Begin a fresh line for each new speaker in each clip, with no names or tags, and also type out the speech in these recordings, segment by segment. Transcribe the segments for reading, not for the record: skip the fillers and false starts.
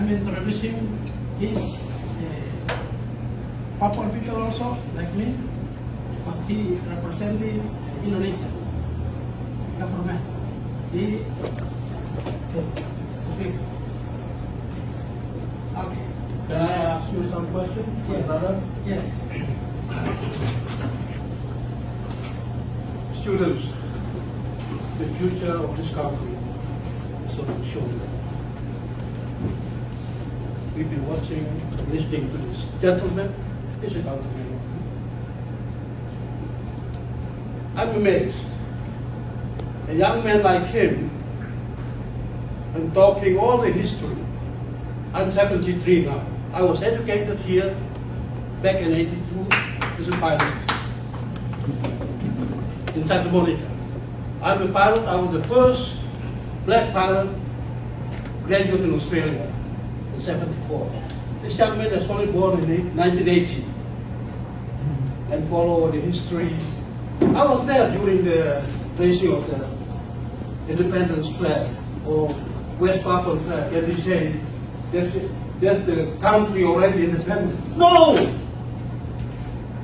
I'm introducing his Papuan people also, like me, but he representing Indonesia government. He okay.
Can I ask you some questions, my brother?
Yes.
Students, the future of this country is on your shoulder. We've been watching and listening to this gentleman. He's a countryman. I'm amazed. A young man like him, and talking all the history. I'm 73 now. I was educated here back in 82 as a pilot in Santa Monica. I'm a pilot. I was the first black pilot graduate in Australia in 74. This young man is only born in 1980 and follow the history. I was there during the raising of the independence flag or West Papuan flag, and they say that's the country already independent. No!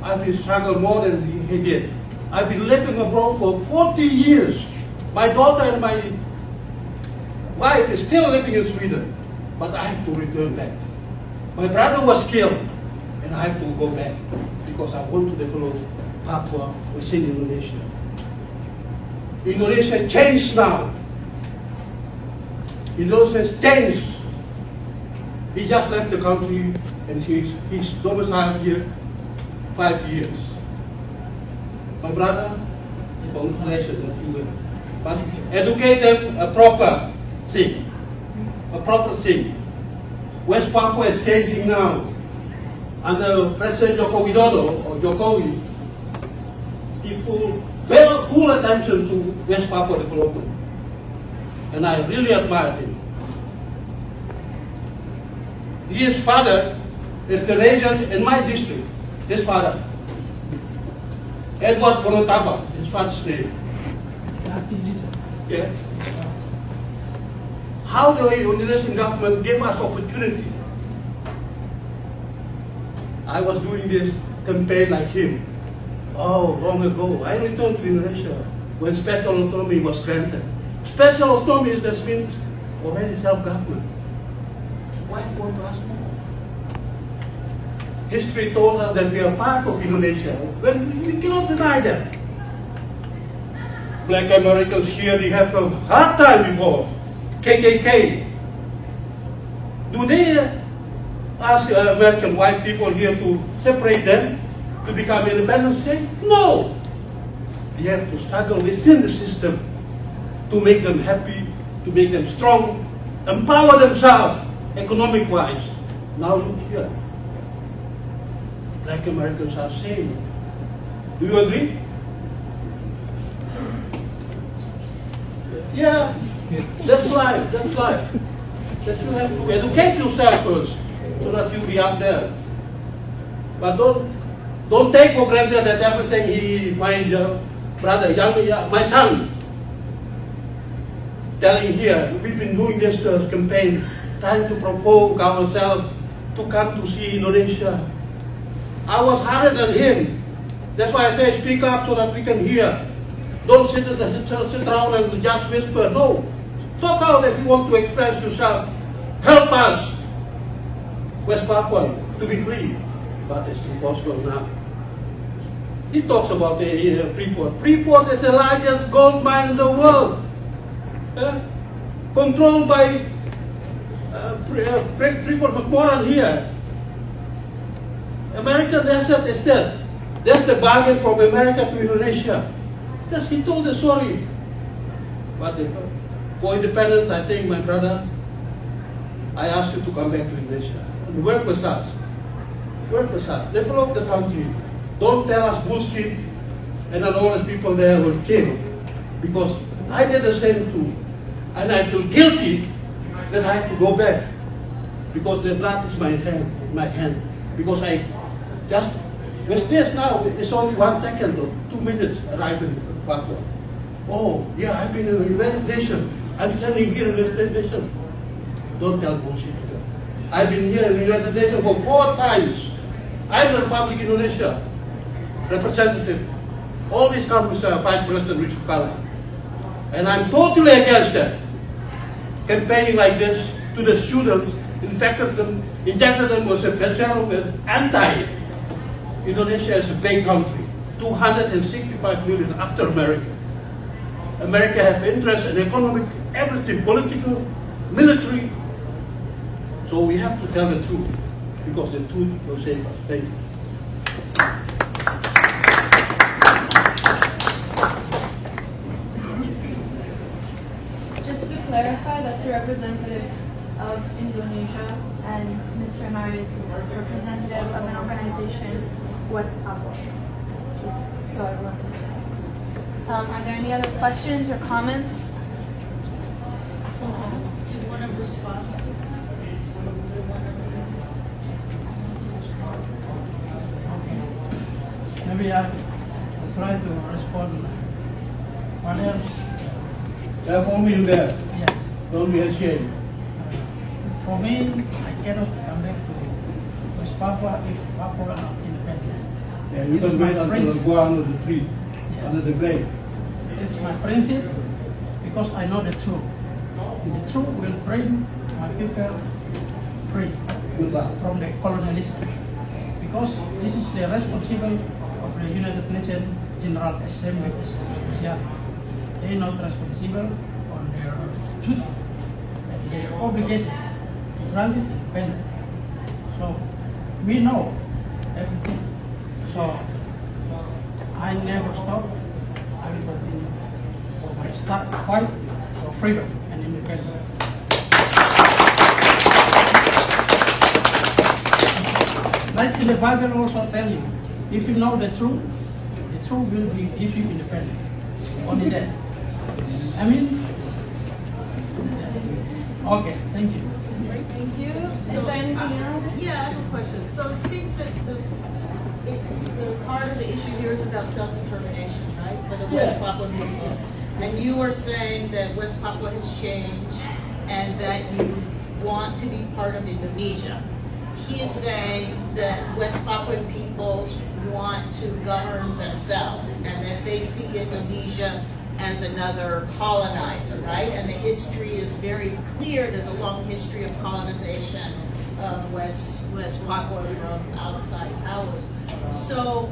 I've been struggling more than he did. I've been living abroad for 40 years. My daughter and my wife is still living in Sweden, but I have to return back. My brother was killed, and I have to go back because I want to develop Papua within Indonesia. Indonesia changed now. Indonesia changed. He just left the country and he's domiciled here 5 years. My brother, congratulations that you will. But educate them a proper thing. A proper thing. West Papua is changing now. Under President Joko Widodo or Jokowi, he pulled very full attention to West Papua development. And I really admire him. His father is the regent in my district, his father. Edward Konotaba, his father's name. Yeah. How the Indonesian government gave us opportunity. I was doing this campaign like him. Oh, long ago, I returned to Indonesia when special autonomy was granted. Special autonomy just means already self-government. Why want us more? History told us that we are part of Indonesia. When we cannot deny that. Black Americans here, they have a hard time before. KKK. Do they ask American white people here to separate them to become independent state? No. They have to struggle within the system to make them happy, to make them strong, empower themselves economic-wise. Now look here. Black Americans are same. Do you agree? Yeah, that's life, that's life. That you have to educate yourself first, so that you be up there. But don't take for granted that everything my brother, my son, telling here, we've been doing this campaign, trying to provoke ourselves to come to see Indonesia. I was harder than him. That's why I say speak up so that we can hear. Don't sit around and just whisper. No. Talk out if you want to express yourself. Help us, West Papuan, to be free. But it's impossible now. He talks about the Freeport. Freeport is the largest gold mine in the world. Controlled by Freeport McMoran here. American asset is dead. That's the bargain from America to Indonesia. Yes, he told the story. But for independence, I think, my brother, I ask you to come back to Indonesia and work with us. Work with us. Develop the country. Don't tell us bullshit and then all the people there will kill. Because I did the same too. And I feel guilty that I have to go back. Because the blood is my hand. Because I just, with this now, it's only 1 second or 2 minutes arriving in Papua. Oh, yeah, I've been in the United Nations. I'm standing here in the United Nations. Don't tell bullshit to them. I've been here in the United Nations for 4 times. I'm the Republic of Indonesia representative. Always comes Vice President Richard Kala. And I'm totally against that. Campaigning like this to the students, injected them with a settlement anti-Indonesia is a big country, 265 million after America. America has interest in economic, everything, political, military. So we have to tell the truth, because the truth will save us. Thank you.
Just to clarify, that's a representative of Indonesia, and Mr. Anari is representative of an organization, West Papua. Just so everyone understands. Are there any other questions or comments?
Do you want to respond?
Maybe I'll try to respond. What else?
For me, there.
Yes.
Don't be ashamed.
For me, I cannot come back to West Papua if Papua are not independent.
Yeah, you
It's
can
my
wait until
principle.
go under the tree,
Yes.
under the grave.
It's my principle because I know the truth. The truth will bring my people free
Goodbye.
from the colonialism. Because this is the responsible of the United Nations General Assembly. They are not responsible on their duty and their obligation to grant it independence. So we know everything. So I never stop. I will continue. I start to fight for freedom and independence. Like in the Bible also tell you, if you know the truth will be give you independence. Only that. I mean, okay, thank you.
Thank you. Is there anything else?
Yeah, I have a question. So it seems that the part of the issue here is about self-determination, right? For the West Papuan people. And you are saying that West Papua has changed and that you want to be part of Indonesia. He is saying that West Papuan peoples want to govern themselves and that they see Indonesia as another colonizer, right? And the history is very clear. There's a long history of colonization of West Papua from outside powers. So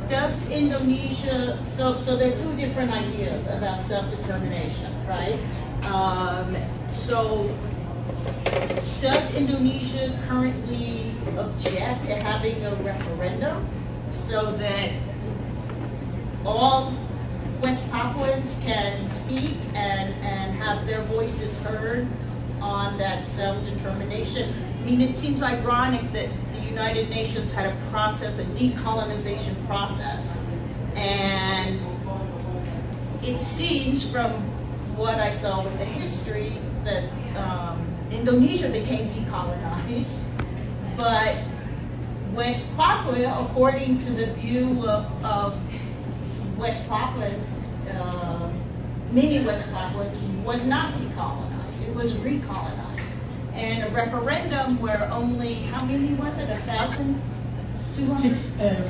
does Indonesia, so there are two different ideas about self-determination, right? So does Indonesia currently object to having a referendum so that all West Papuans can speak and have their voices heard on that self-determination? I mean, it seems ironic that the United Nations had a process, a decolonization process, and it seems from what I saw with the history that Indonesia became decolonized, but West Papua, according to the view of West Papuans, many West Papuans, was not decolonized, it was recolonized. And a referendum where only, how many was it, 1,200?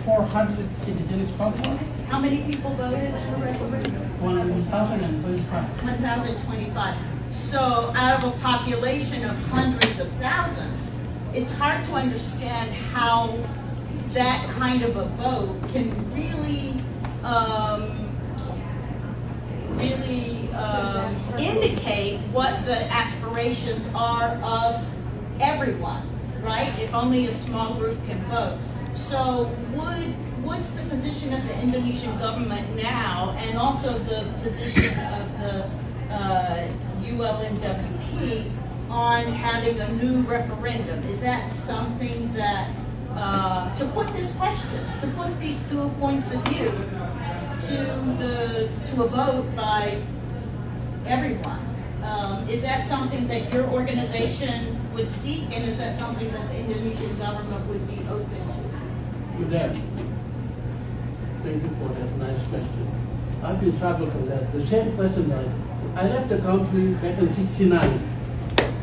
400 indigenous Papua,
How many people voted for referendum?
1,025.
1,025. So out of a population of hundreds of thousands, it's hard to understand how that kind of a vote can really indicate what the aspirations are of everyone, right? If only a small group can vote. So what's the position of the Indonesian government now, and also the position of the ULMWP on having a new referendum? Is that something that, to put this question, to put these two points of view to a vote by everyone, is that something that your organization would seek, and is that something that the Indonesian government would be open to?
To that. Thank you for that nice question. I've been struggling for that. The same question I left the country back in '69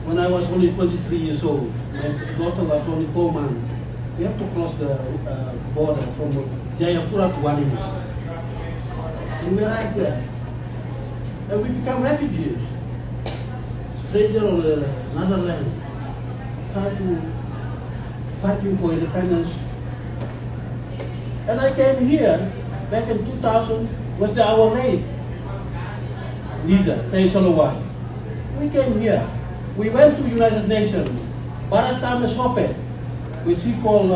when I was only 23 years old. My daughter was only 4 months. We have to cross the border from Jayapura to Waning. And we arrived there. And we become refugees. Stranger on another land. Try to fighting for independence. And I came here back in 2000 was our late leader, Tame Sope. We came here. We went to United Nations. Barak Tame Sope, which he called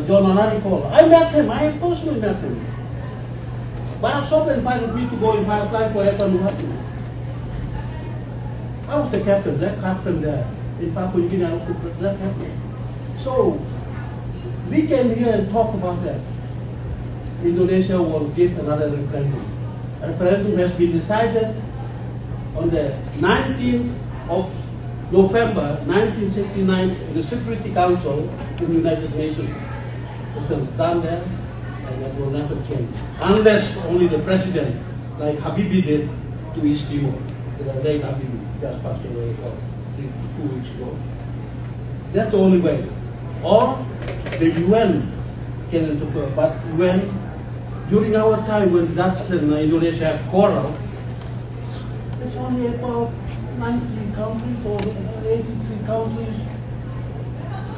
John Anari called. I met him. I personally met him. Barak Sope invited me to go and apply for FNUHAPI. I was the captain, black captain there in Papua New Guinea. I was the black captain. So we came here and talked about that. Indonesia will give another referendum. A referendum has been decided on the 19th of November 1969 in the Security Council in the United Nations. It's been done there, and that will never change. Unless only the president, like Habibie did to East Timor, the late Habibie, just passed away 2 weeks ago. That's the only way. Or the UN can interfere, but when, during our time when Dutch and Indonesia have quarrel, it's only about 90 countries or 83 countries,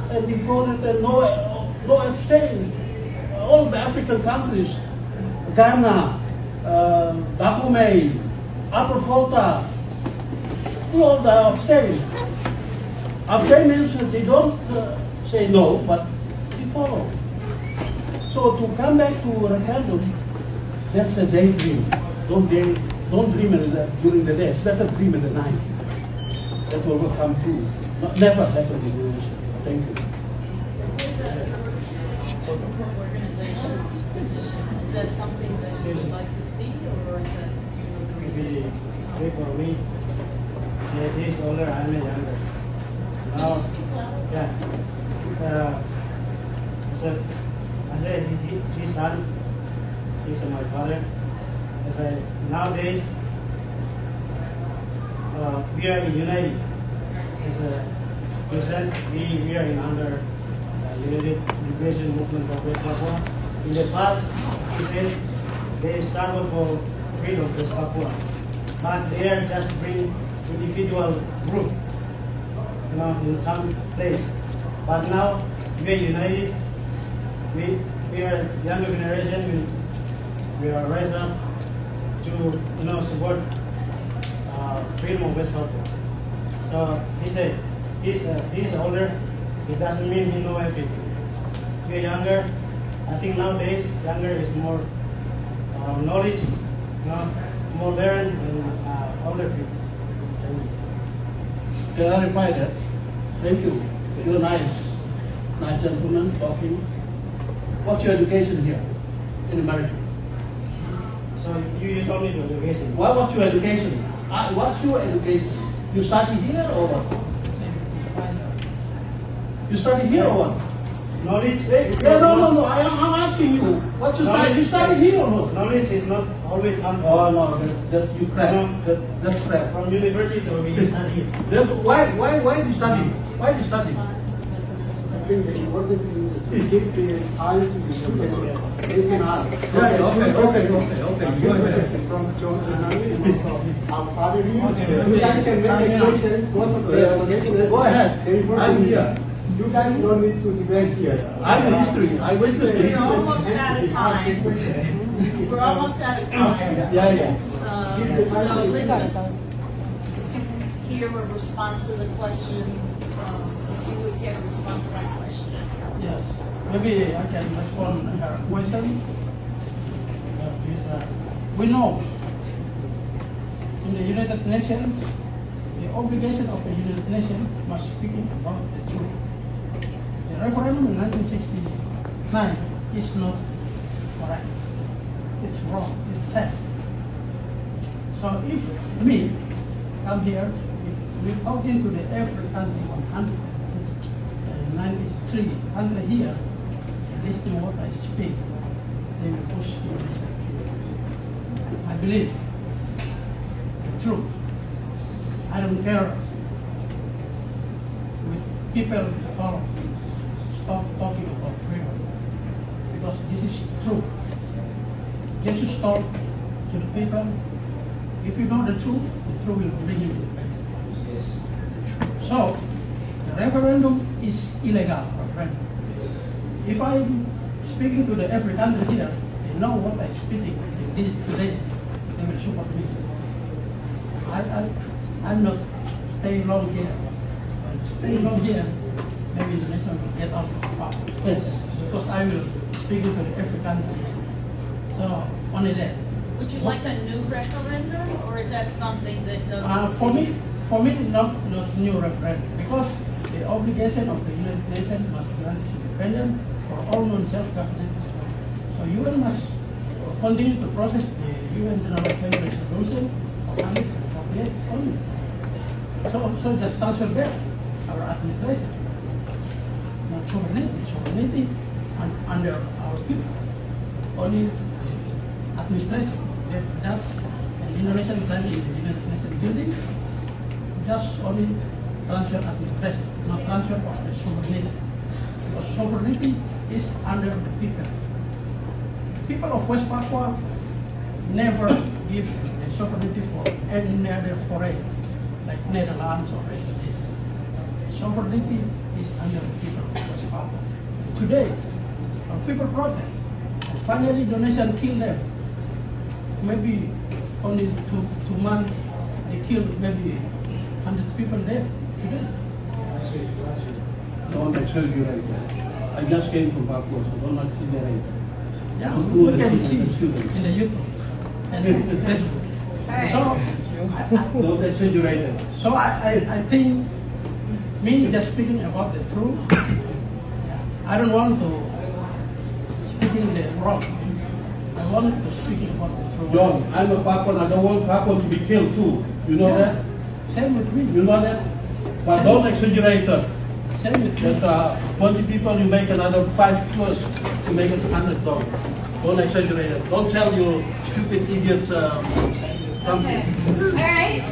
and before that, no abstain. All the African countries, Ghana, Dahomey, Upper Volta, all the abstain. Abstain means that they don't say no, but they follow. So to come back to referendum, that's a daydream. Don't dream during the day. It's better dream in the night. That will come true. Never happen in Indonesia. Thank you.
Organization's position, is that something that you would like to see, or is that you agree?
Maybe for me, she is older, I'm younger. Now, yeah. So, his son is my father. I said, nowadays, we are united. As a president, we are in under United Liberation Movement of West Papua. In the past, he said, they struggled for freedom of West Papua, but they are just bring individual group, in some place. But now we are united. We are younger generation. We are raised up to support freedom of West Papua. So he said, he is older. It doesn't mean he knows everything. We are younger. I think nowadays younger is more knowledge, more learned than older people.
Clarify that. Thank you. You're nice gentleman talking. What's your education here in America?
So you told me your education.
What's your education? What's your education? You study here or what? You study here or what?
Knowledge.
No. I'm asking you. What you study? You study here or what?
Knowledge is not always come
Oh no, that's you crap. That's crap.
from university or we study here.
Why do you study? Why do you study?
I think the important thing is to give the eye to the student. They can ask.
Okay. Go ahead.
From John Anari and also our father here.
Okay.
You guys can make a question. Both of them are making it.
Go ahead.
The important
I'm
thing is,
here.
You guys don't need to debate here.
I'm in history. I witnessed the
We're
history.
almost out of time. We're almost out of time.
Yeah.
So let's just hear a response to the question. If you would care to respond to that question.
Yes, maybe I can respond to her question.
Please ask.
We know in the United Nations, the obligation of the United Nations must speak about the truth. The referendum in 1969 is not correct. It's wrong. It's sad. So if we come here, if we talk into the every country 193 country here, listening what I speak, they will push me. I believe the truth. I don't care people stop talking about freedom, because this is true. Jesus told to the people, if you know the truth will bring you independence. So, the referendum is illegal, my friend. If I'm speaking to the every country here, they know what I'm speaking in this today, they will support me. I'm not staying long here. But staying long here, maybe the nation will get out of power. Yes, because I will speak to the every country. So, only that.
Would you like a new referendum, or is that something that doesn't?
For me, not new referendum, because the obligation of the United Nations must grant independence for all non-self-governing. So UN must continue to process the UN General Assembly resolution for 148 only. So just transfer back our administration, not sovereignty under our people, only administration. That's an Indonesian country in the United Nations building, just only transfer administration, not transfer of the sovereignty. Because sovereignty is under the people. The people of West Papua never give the sovereignty for any other foreign, like Netherlands or Indonesia. Sovereignty is under the people of West Papua. Today, our people protest. Finally, Indonesia killed them. Maybe only two months, they killed maybe 100 people there today.
Don't exaggerate. I just came from Papua, so don't exaggerate.
Yeah, we can see in the YouTube and Facebook. So,
Don't exaggerate.
so I think me just speaking about the truth, I don't want to speaking the wrong. I want to speak about the truth.
John, I'm a Papuan. I don't want Papuan to be killed too. You know that?
Same with me.
You know that? But don't exaggerate.
Same with me.
That 20 people, you make another 5 plus, you make it 100 dollars. Don't exaggerate it. Don't tell you stupid idiot something.
All right.